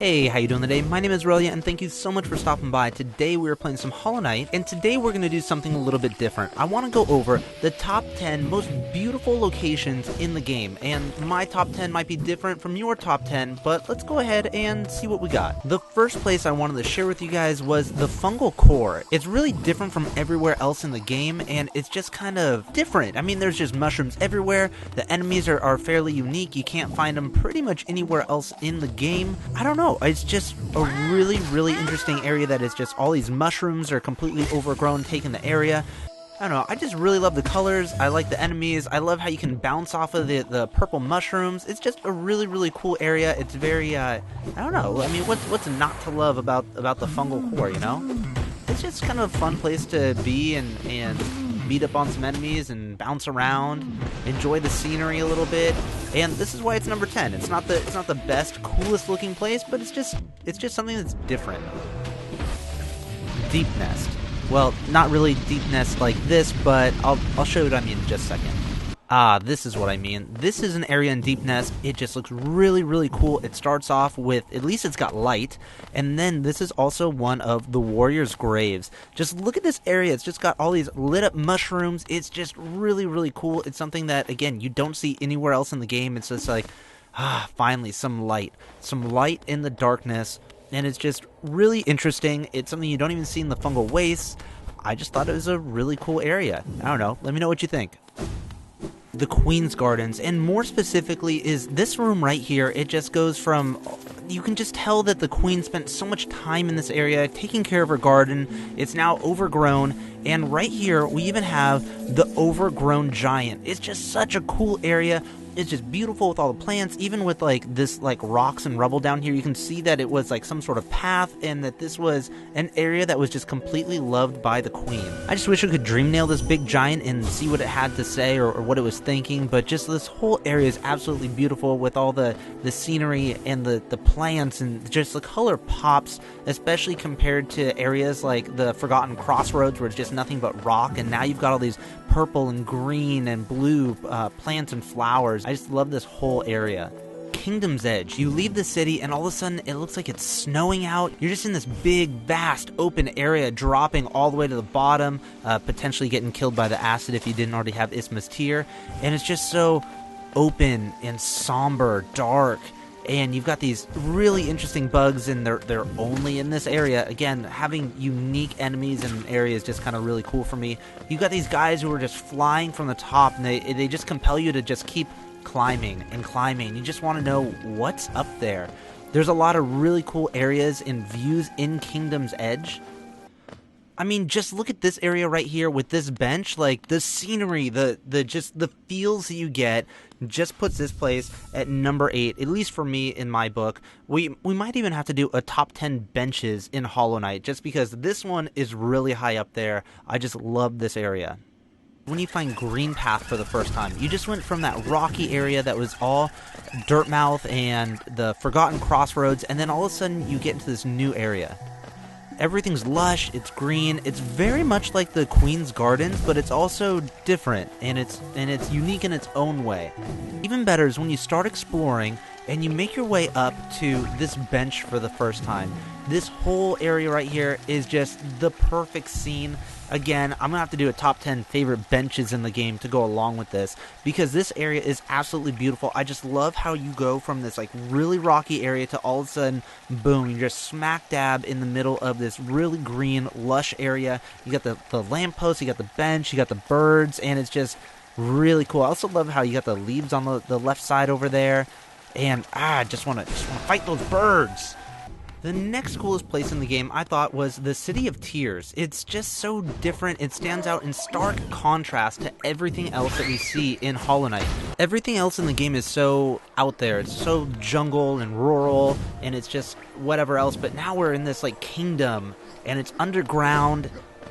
Hey, how you doing today? My name is Relia, and thank you so much for stopping by. Today we are playing some Hollow Knight, and today we're going to do something a little bit different. I want to go over the top 10 most beautiful locations in the game, and my top 10 might be different from your top 10, but let's go ahead and see what we got. The first place I wanted to share with you guys was the Fungal Core. It's really different from everywhere else in the game, and it's just kind of different. I mean, there's just mushrooms everywhere, the enemies are fairly unique, you can't find them pretty much anywhere else in the game. I don't know. It's just a really interesting area that is just all these mushrooms are completely overgrown, taking the area. I don't know, I just really love the colors, I like the enemies, I love how you can bounce off of the purple mushrooms. It's just a really cool area. It's very, I don't know, I mean, what's not to love about the Fungal Core, you know? It's just kind of a fun place to be and beat up on some enemies and bounce around, enjoy the scenery a little bit, and this is why it's number 10. It's not the best, coolest looking place, but it's just something that's different. Deepnest. Well, not really Deepnest like this, but I'll show you what I mean in just a second. Ah, this is what I mean. This is an area in Deepnest. It just looks really cool. It starts off with, at least it's got light, and then this is also one of the warriors' graves. Just look at this area. It's just got all these lit up mushrooms. It's just really cool. It's something that, again, you don't see anywhere else in the game. It's just like, finally, some light in the darkness, and it's just really interesting. It's something you don't even see in the fungal wastes. I just thought it was a really cool area. I don't know. Let me know what you think. The Queen's Gardens, and more specifically is this room right here. It just goes from, you can just tell that the Queen spent so much time in this area taking care of her garden. It's now overgrown, and right here we even have the overgrown giant. It's just such a cool area. It's just beautiful with all the plants, even with like this like rocks and rubble down here. You can see that it was like some sort of path, and that this was an area that was just completely loved by the Queen. I just wish I could dream nail this big giant and see what it had to say or what it was thinking, but just this whole area is absolutely beautiful with all the scenery and the plants, and just the color pops, especially compared to areas like the Forgotten Crossroads where it's just nothing but rock, and now you've got all these purple and green and blue plants and flowers. I just love this whole area. Kingdom's Edge. You leave the city and all of a sudden it looks like it's snowing out. You're just in this big, vast, open area dropping all the way to the bottom, potentially getting killed by the acid if you didn't already have ISMA'S tier. And it's just so open and somber, dark. And you've got these really interesting bugs, and they're only in this area. Again, having unique enemies in an area is just kind of really cool for me. You've got these guys who are just flying from the top, and they just compel you to just keep climbing and climbing. You just want to know what's up there. There's a lot of really cool areas and views in Kingdom's Edge. I mean, just look at this area right here with this bench. Like, the scenery, the feels that you get just puts this place at number 8, at least for me in my book. We might even have to do a top 10 benches in Hollow Knight, just because this one is really high up there. I just love this area. When you find Green Path for the first time, you just went from that rocky area that was all Dirtmouth and the Forgotten Crossroads, and then all of a sudden you get into this new area. Everything's lush, it's green, it's very much like the Queen's Gardens, but it's also different, and it's unique in its own way. Even better is when you start exploring and you make your way up to this bench for the first time. This whole area right here is just the perfect scene. Again, I'm going to have to do a top 10 favorite benches in the game to go along with this, because this area is absolutely beautiful. I just love how you go from this like really rocky area to all of a sudden, boom, you're just smack dab in the middle of this really green, lush area. You got the lamppost, you got the bench, you got the birds, and it's just really cool. I also love how you got the leaves on the left side over there, and I just want to fight those birds. The next coolest place in the game, I thought, was the City of Tears. It's just so different. It stands out in stark contrast to everything else that we see in Hollow Knight. Everything else in the game is so out there. It's so jungle and rural, and it's just whatever else. But now we're in this like kingdom, and it's underground.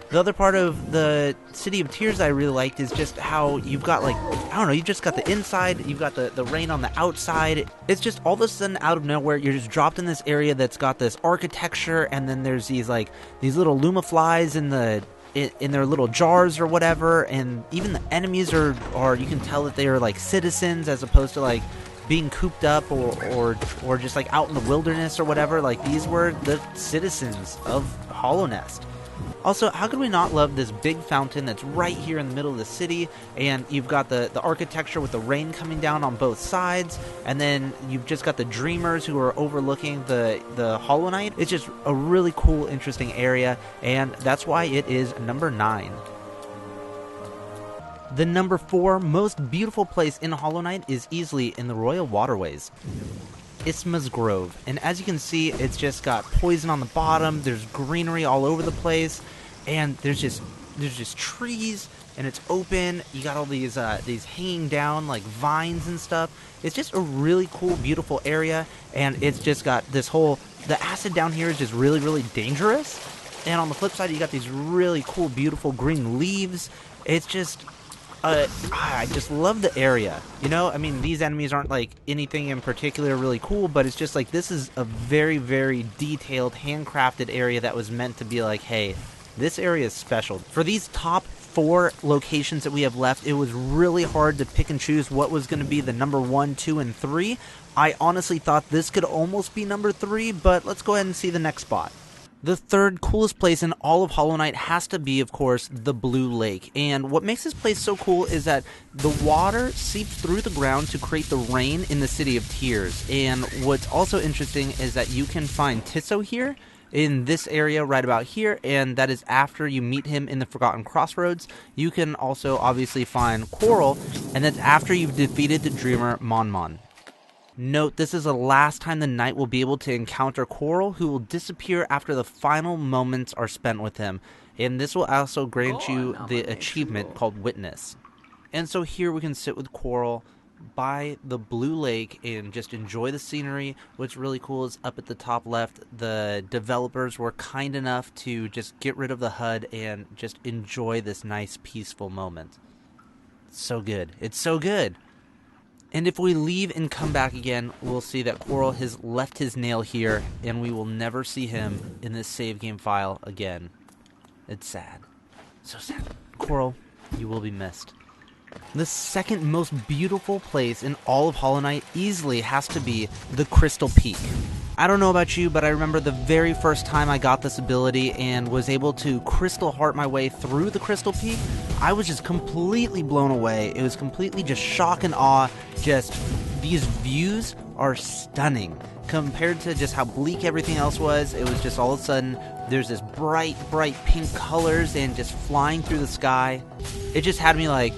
The other part of the City of Tears I really liked is just how you've got, like, I don't know, you've just got the inside, you've got the rain on the outside. It's just all of a sudden out of nowhere, you're just dropped in this area that's got this architecture, and then there's these little lumaflies in their little jars or whatever, and even the enemies are you can tell that they are like citizens as opposed to like being cooped up or just like out in the wilderness or whatever. Like, these were the citizens of Hollow Nest. Also, how could we not love this big fountain that's right here in the middle of the city, and you've got the architecture with the rain coming down on both sides, and then you've just got the dreamers who are overlooking the Hollow Knight. It's just a really cool, interesting area, and that's why it is number 9. The number 4 most beautiful place in Hollow Knight is easily in the Royal Waterways. ISMA'S Grove, and as you can see, it's just got poison on the bottom, there's greenery all over the place, and there's just trees, and it's open. You got all these hanging down like vines and stuff. It's just a really cool, beautiful area, and it's just got the acid down here is just really, really dangerous, and on the flip side, you got these really cool, beautiful green leaves. It's just I just love the area. You know, I mean, these enemies aren't like anything in particular really cool, but it's just like, this is a very, very detailed, handcrafted area that was meant to be like, hey, this area is special. For these top 4 locations that we have left, it was really hard to pick and choose what was going to be the number 1, 2, and 3. I honestly thought this could almost be number 3, but let's go ahead and see the next spot. The third coolest place in all of Hollow Knight has to be, of course, the Blue Lake. And what makes this place so cool is that the water seeps through the ground to create the rain in the City of Tears. And what's also interesting is that you can find Tisso here, in this area right about here, and that is after you meet him in the Forgotten Crossroads. You can also obviously find Coral, and that's after you've defeated the Dreamer Mon Mon. Note, this is the last time the knight will be able to encounter Coral, who will disappear after the final moments are spent with him. And this will also grant you the achievement called Witness. And so here we can sit with Coral by the Blue Lake and just enjoy the scenery. What's really cool is up at the top left, the developers were kind enough to just get rid of the HUD and just enjoy this nice, peaceful moment. It's so good. It's so good. And if we leave and come back again, we'll see that Coral has left his nail here, and we will never see him in this save game file again. It's sad. So sad. Coral, you will be missed. The second most beautiful place in all of Hollow Knight easily has to be the Crystal Peak. I don't know about you, but I remember the very first time I got this ability and was able to Crystal Heart my way through the Crystal Peak, I was just completely blown away. It was completely just shock and awe. Just, these views are stunning. Compared to just how bleak everything else was, it was just all of a sudden, there's this bright, bright pink colors and just flying through the sky. It just had me like,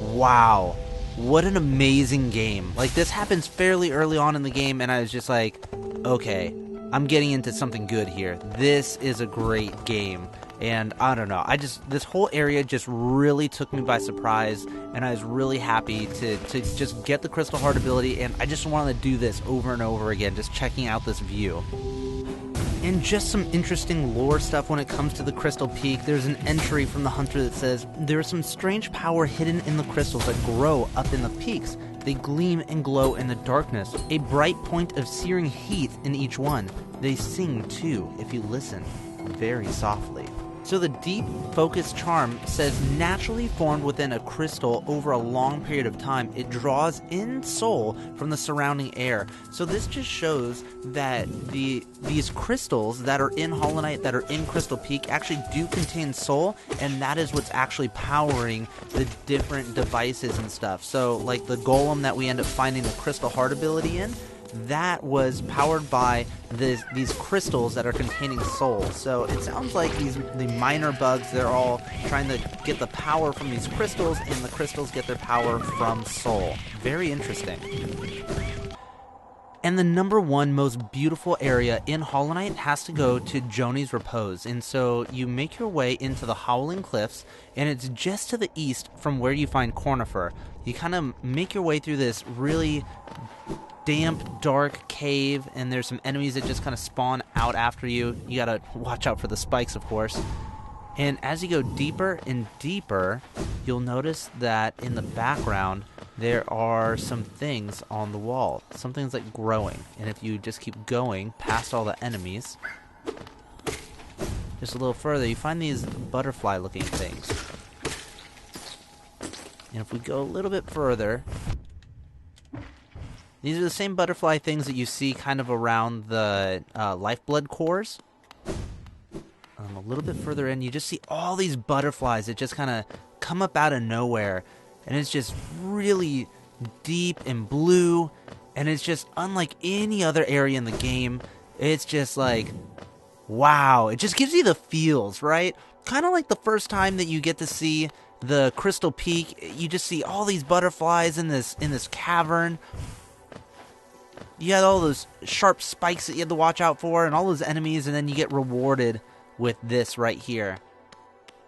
wow, what an amazing game. Like, this happens fairly early on in the game, and I was just like, okay, I'm getting into something good here. This is a great game. And I don't know, this whole area just really took me by surprise, and I was really happy to just get the Crystal Heart ability, and I just wanted to do this over and over again, just checking out this view. And just some interesting lore stuff when it comes to the Crystal Peak. There's an entry from the Hunter that says, there is some strange power hidden in the crystals that grow up in the peaks. They gleam and glow in the darkness, a bright point of searing heat in each one. They sing too, if you listen very softly. So the deep focus charm says naturally formed within a crystal over a long period of time, it draws in soul from the surrounding air. So this just shows that these crystals that are in Hollow Knight, that are in Crystal Peak, actually do contain soul, and that is what's actually powering the different devices and stuff. So like the golem that we end up finding the Crystal Heart ability in, that was powered by these crystals that are containing soul. So it sounds like the minor bugs, they're all trying to get the power from these crystals, and the crystals get their power from soul. Very interesting. And the number 1 most beautiful area in Hollow Knight has to go to JONI'S Repose. And so you make your way into the Howling Cliffs, and it's just to the east from where you find Cornifer. You kind of make your way through this really damp, dark cave, and there's some enemies that just kind of spawn out after you. You gotta watch out for the spikes, of course. And as you go deeper and deeper, you'll notice that in the background there are some things on the wall. Some things like growing. And if you just keep going past all the enemies, just a little further, you find these butterfly-looking things. And if we go a little bit further, These are the same butterfly things that you see kind of around the lifeblood cores. A little bit further in, you just see all these butterflies that just kind of come up out of nowhere. And it's just really deep and blue. And it's just unlike any other area in the game. It's just like, wow. It just gives you the feels, right? Kind of like the first time that you get to see the Crystal Peak. You just see all these butterflies in this cavern. You had all those sharp spikes that you had to watch out for and all those enemies, and then you get rewarded with this right here.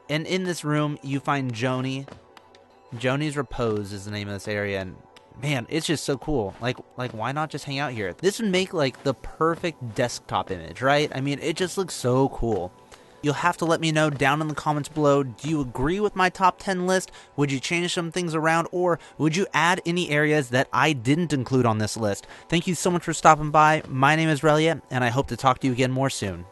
And in this room, you find JONI. JONI'S REPOSE is the name of this area, and man, it's just so cool. Like why not just hang out here? This would make like the perfect desktop image, right? I mean, it just looks so cool. You'll have to let me know down in the comments below, do you agree with my top 10 list? Would you change some things around, or would you add any areas that I didn't include on this list? Thank you so much for stopping by. My name is Relia, and I hope to talk to you again more soon.